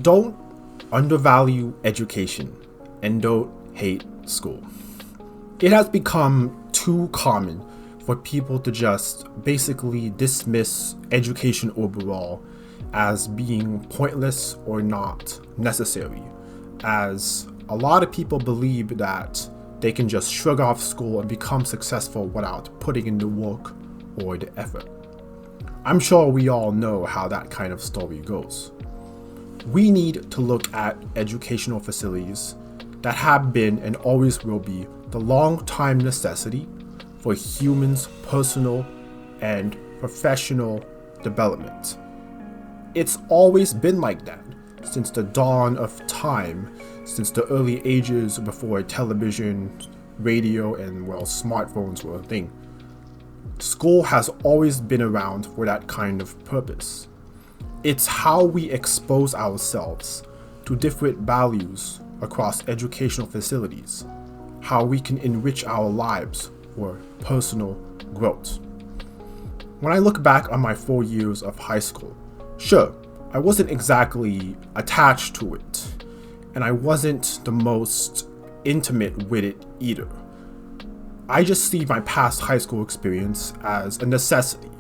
Don't undervalue education and don't hate school. It has become too common for people to just basically dismiss education overall as being pointless or not necessary, as a lot of people believe that they can just shrug off school and become successful without putting in the work or the effort. I'm sure we all know how that kind of story goes. We need to look at educational facilities that have been and always will be the long-time necessity for humans' personal and professional development. It's always been like that since the dawn of time, since the early ages before television, radio, and smartphones were a thing. School has always been around for that kind of purpose. It's how we expose ourselves to different values across educational facilities, how we can enrich our lives for personal growth. When I look back on my 4 years of high school, sure, I wasn't exactly attached to it, and I wasn't the most intimate with it either. I just see my past high school experience as a necessity,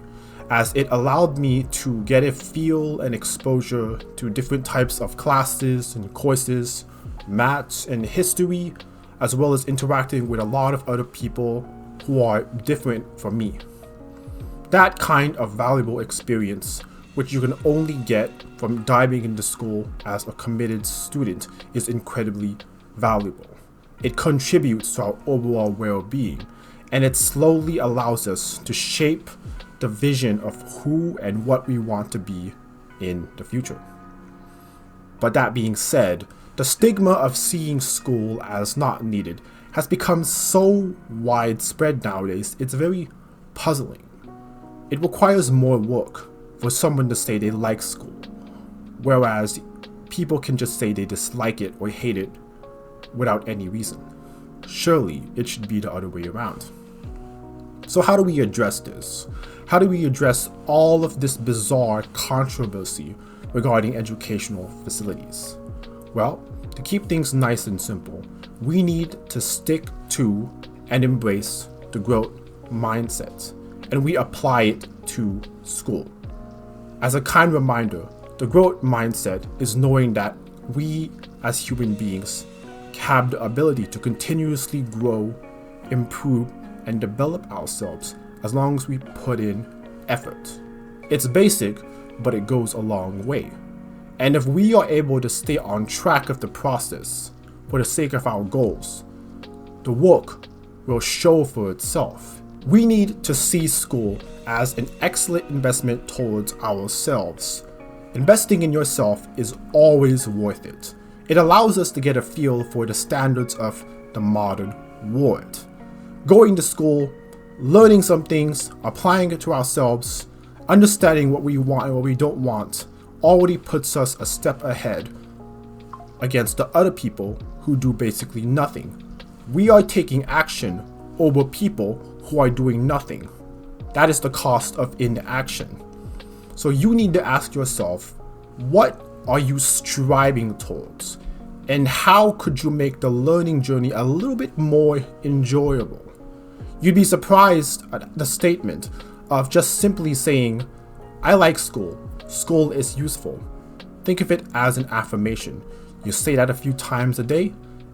as it allowed me to get a feel and exposure to different types of classes and courses, maths and history, as well as interacting with a lot of other people who are different from me. That kind of valuable experience, which you can only get from diving into school as a committed student, is incredibly valuable. It contributes to our overall well-being, and it slowly allows us to shape the vision of who and what we want to be in the future. But that being said, the stigma of seeing school as not needed has become so widespread nowadays, it's very puzzling. It requires more work for someone to say they like school, whereas people can just say they dislike it or hate it without any reason. Surely it should be the other way around. So how do we address this? How do we address all of this bizarre controversy regarding educational facilities? Well, to keep things nice and simple, we need to stick to and embrace the growth mindset, and we apply it to school. As a kind reminder, the growth mindset is knowing that we as human beings have the ability to continuously grow, improve, and develop ourselves as long as we put in effort. It's basic, but it goes a long way. And if we are able to stay on track of the process for the sake of our goals, the work will show for itself. We need to see school as an excellent investment towards ourselves. Investing in yourself is always worth it. It allows us to get a feel for the standards of the modern world. Going to school, learning some things, applying it to ourselves, understanding what we want and what we don't want, already puts us a step ahead against the other people who do basically nothing. We are taking action over people who are doing nothing. That is the cost of inaction. So you need to ask yourself, what are you striving towards? And how could you make the learning journey a little bit more enjoyable? You'd be surprised at the statement of just simply saying, I like school. School is useful. Think of it as an affirmation. You say that a few times a day,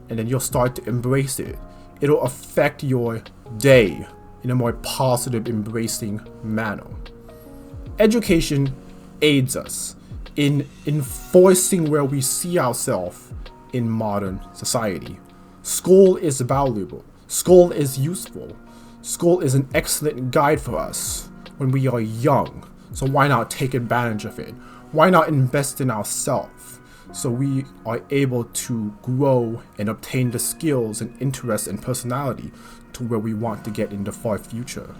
and then you'll start to embrace it. It'll affect your day in a more positive, embracing manner. Education aids us in enforcing where we see ourselves in modern society. School is valuable. School is useful. School is an excellent guide for us when we are young. So why not take advantage of it? Why not invest in ourselves so we are able to grow and obtain the skills and interests and personality to where we want to get in the far future?